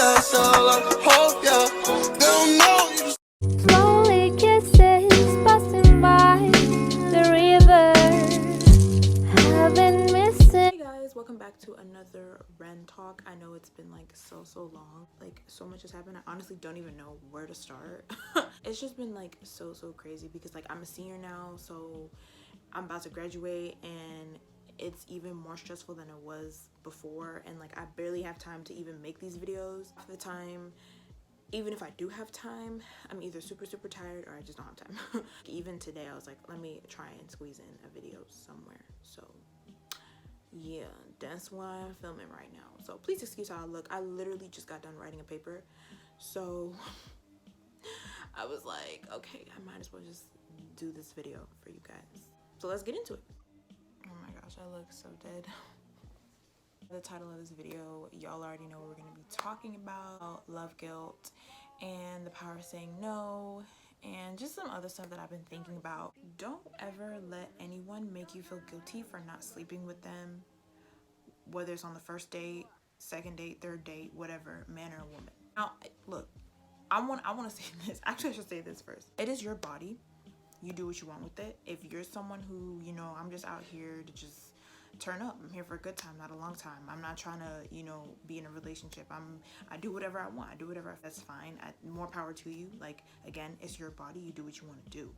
that's all I hope, yeah. They don't know you. Slowly kisses passing by the river. Haven't missed it. Hey guys, welcome back to another REN talk. I know it's been like so long, like so much has happened. I honestly don't even know where to start. It's just been like so crazy because like I'm a senior now, so I'm about to graduate and it's even more stressful than it was before, and like I barely have time to even make these videos. Half the time, even if I do have time, I'm either super tired or I just don't have time. Even today I was like, let me try and squeeze in a video somewhere. So yeah, that's why I'm filming right now. So please excuse how I look. I literally just got done writing a paper, so I was like, okay, I might as well just do this video for you guys. So let's get into it. Oh my gosh, I look so dead. The title of this video, y'all already know what we're gonna be talking about: love guilt and the power of saying no, and just some other stuff that I've been thinking about. Don't ever let anyone make you feel guilty for not sleeping with them, whether it's on the first date, second date, third date, whatever, man or woman. Now, look, I want to say this. Actually, I should say this first. It is your body. You do what you want with it. If you're someone who, you know, I'm just out here to just turn up. I'm here for a good time, not a long time. I'm not trying to, you know, be in a relationship. I do whatever I want. I do whatever. That's fine. More power to you. Like, again, it's your body. You do what you want to do.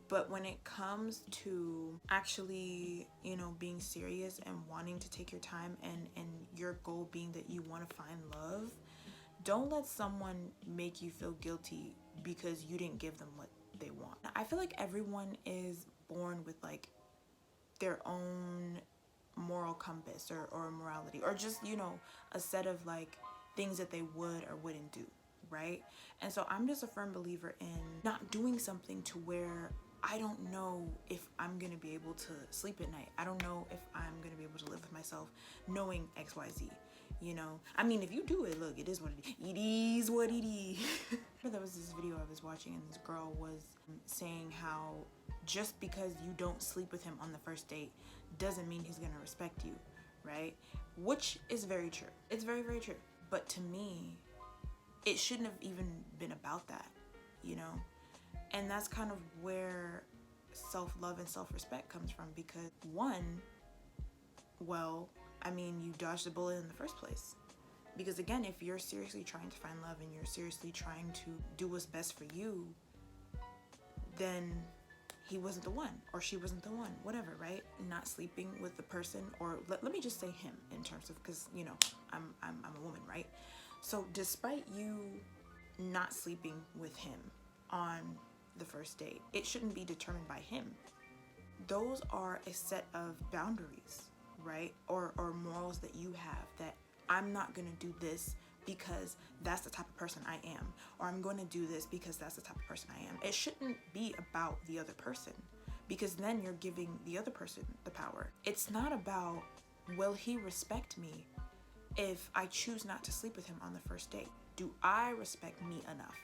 But when it comes to actually, you know, being serious and wanting to take your time and your goal being that you want to find love, don't let someone make you feel guilty because you didn't give them what they want. I feel like everyone is born with like their own moral compass or morality, or just, you know, a set of like things that they would or wouldn't do, right? And so I'm just a firm believer in not doing something to where I don't know if I'm gonna be able to sleep at night. I don't know if I'm gonna be able to live with myself knowing XYZ, you know? I mean, if you do it, look, it is what it is. It is what it is. There was this video I was watching and this girl was saying how just because you don't sleep with him on the first date doesn't mean he's gonna respect you, right? Which is very true. It's very true. But to me, it shouldn't have even been about that, you know? And that's kind of where self-love and self-respect comes from, because one, well, I mean, you dodged the bullet in the first place. Because again, if you're seriously trying to find love and you're seriously trying to do what's best for you, then he wasn't the one, or she wasn't the one, whatever, right? Not sleeping with the person, or let me just say him in terms of, because, you know, I'm a woman, right? So despite you not sleeping with him on the first date, it shouldn't be determined by him. Those are a set of boundaries, right? Or morals that you have, that I'm not gonna do this because that's the type of person I am, or I'm going to do this because that's the type of person I am. It shouldn't be about the other person, because then you're giving the other person the power. It's not about, will he respect me if I choose not to sleep with him on the first date? Do I respect me enough?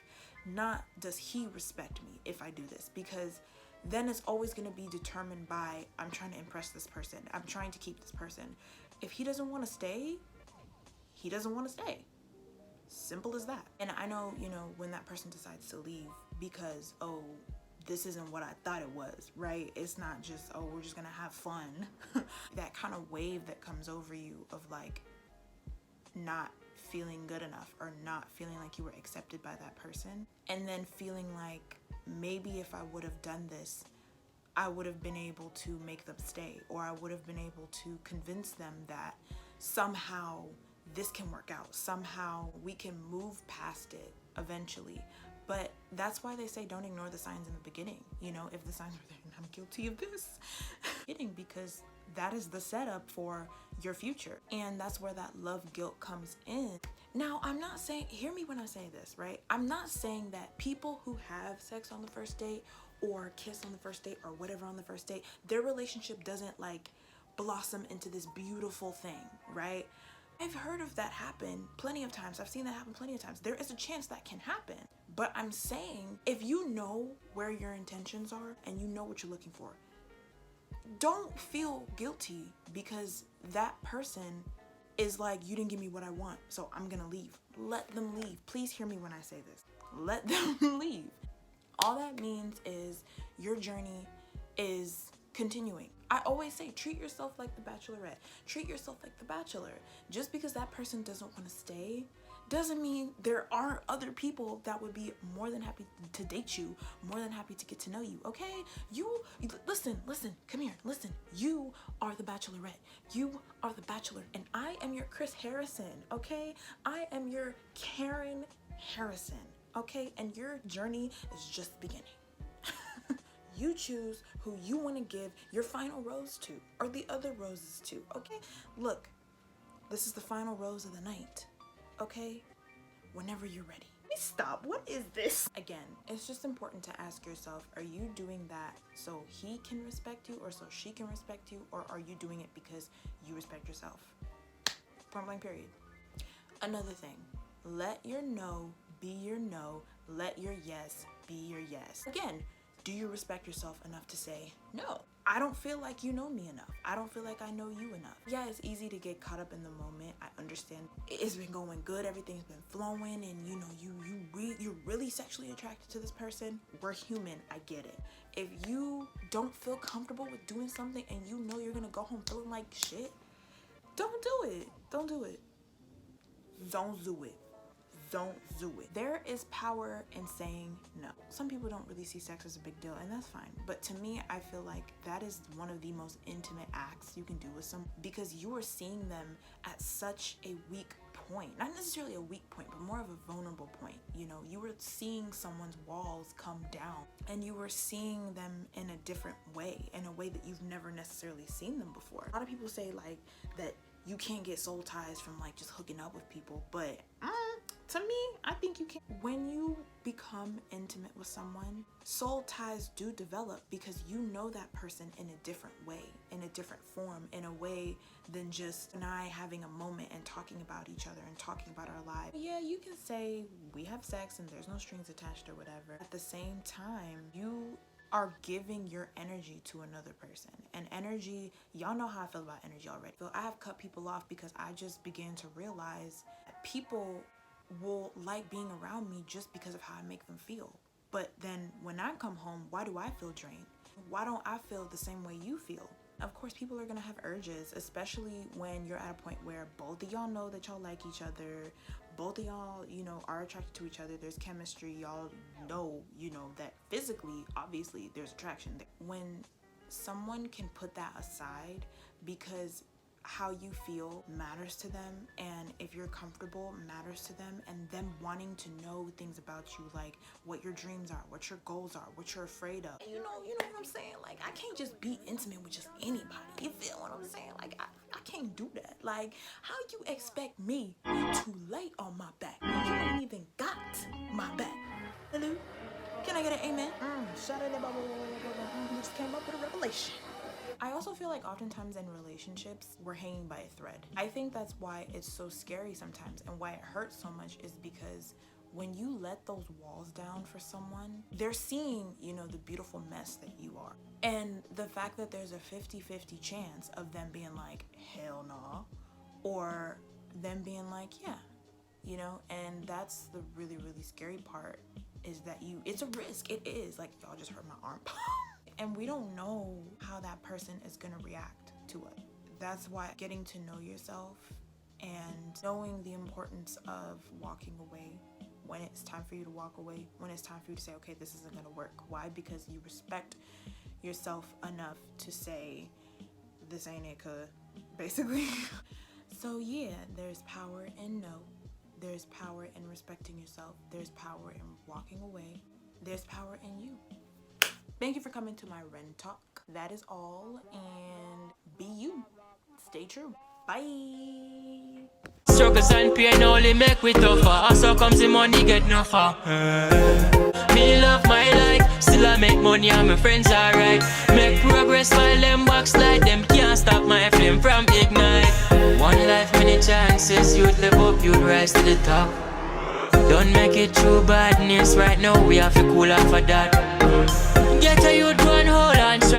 Not does he respect me if I do this, because then it's always going to be determined by, I'm trying to impress this person, I'm trying to keep this person. If he doesn't want to stay, he doesn't want to stay. Simple as that. And I know, you know, when that person decides to leave because, oh, this isn't what I thought it was, right? It's not just, oh, we're just gonna have fun. That kind of wave that comes over you of like not feeling good enough, or not feeling like you were accepted by that person, and then feeling like, maybe if I would have done this, I would have been able to make them stay, or I would have been able to convince them that somehow this can work out, somehow we can move past it eventually. But that's why they say don't ignore the signs in the beginning. You know, if the signs were there, and I'm guilty of this, because that is the setup for your future. And that's where that love guilt comes in. Now, I'm not saying, hear me when I say this, right? I'm not saying that people who have sex on the first date, or kiss on the first date, or whatever on the first date, their relationship doesn't like blossom into this beautiful thing, right? I've heard of that happen plenty of times. I've seen that happen plenty of times. There is a chance that can happen. But I'm saying, if you know where your intentions are and you know what you're looking for, don't feel guilty because that person is like, you didn't give me what I want, so I'm gonna leave. Let them leave. Please hear me when I say this. Let them leave. All that means is your journey is continuing. I always say, treat yourself like the Bachelorette. Treat yourself like the Bachelor. Just because that person doesn't want to stay doesn't mean there aren't other people that would be more than happy to date you, more than happy to get to know you, okay? You listen, come here, listen. You are the Bachelorette. You are the Bachelor, and I am your Chris Harrison, okay? I am your Karen Harrison, okay? And your journey is just beginning. You choose who you want to give your final rose to, or the other roses to, okay? Look, this is the final rose of the night, okay? Whenever you're ready. Stop, what is this? Again, it's just important to ask yourself, are you doing that so he can respect you, or so she can respect you, or are you doing it because you respect yourself? Point blank period. Another thing, let your no be your no, let your yes be your yes. Again, do you respect yourself enough to say, no, I don't feel like you know me enough. I don't feel like I know you enough. Yeah, it's easy to get caught up in the moment. I understand it's been going good. Everything's been flowing, and you know, you're really sexually attracted to this person. We're human. I get it. If you don't feel comfortable with doing something and you know you're gonna go home feeling like shit, don't do it. Don't do it. Don't do it. Don't do it. There is power in saying no. Some people don't really see sex as a big deal, and that's fine. But to me, I feel like that is one of the most intimate acts you can do with someone, because you are seeing them at such a weak point. Not necessarily a weak point, but more of a vulnerable point. You know, you were seeing someone's walls come down, and you were seeing them in a different way, in a way that you've never necessarily seen them before. A lot of people say like that you can't get soul ties from like just hooking up with people, but to me, I think you can. When you become intimate with someone, soul ties do develop, because you know that person in a different way, in a different form, in a way than just and I having a moment and talking about each other and talking about our lives. Yeah, you can say we have sex and there's no strings attached or whatever. At the same time, you are giving your energy to another person. And energy, y'all know how I feel about energy already. So I have cut people off because I just began to realize that people will like being around me just because of how I make them feel. But then when I come home, why do I feel drained? Why don't I feel the same way you feel? Of course, people are gonna have urges, especially when you're at a point where both of y'all know that y'all like each other, both of y'all, you know, are attracted to each other, there's chemistry, y'all know, you know, that physically, obviously, there's attraction there. When someone can put that aside because how you feel matters to them, and if you're comfortable matters to them, and them wanting to know things about you, like what your dreams are, what your goals are, what you're afraid of. And you know what I'm saying? Like, I can't just be intimate with just anybody. You feel what I'm saying? Like, I can't do that. Like, how you expect me to lay on my back when you ain't even got my back? Hello? Can I get an amen? Shout out to just came up with a revelation. I also feel like oftentimes in relationships, we're hanging by a thread. I think that's why it's so scary sometimes, and why it hurts so much is because when you let those walls down for someone, they're seeing, you know, the beautiful mess that you are. And the fact that there's a 50-50 chance of them being like, hell no, or them being like, yeah, you know, and that's the really, really scary part, is that it's a risk. It is. Like, y'all just hurt my arm. And we don't know how that person is gonna react to it. That's why getting to know yourself and knowing the importance of walking away when it's time for you to walk away, when it's time for you to say, okay, this isn't gonna work. Why? Because you respect yourself enough to say, this ain't it, basically. So yeah, there's power in no. There's power in respecting yourself. There's power in walking away. There's power in you. Thank you for coming to my REN talk. That is all, and be you. Stay true. Bye. Struggles and pain only make we tougher. So comes the money get no far. Me love my life, still I make money and my friends alright. Make progress while them backslide, them can't stop my flame from ignite. One life, many chances, you'd live up, you'd rise to the top. Don't make it through badness right now, we have to cool off of that.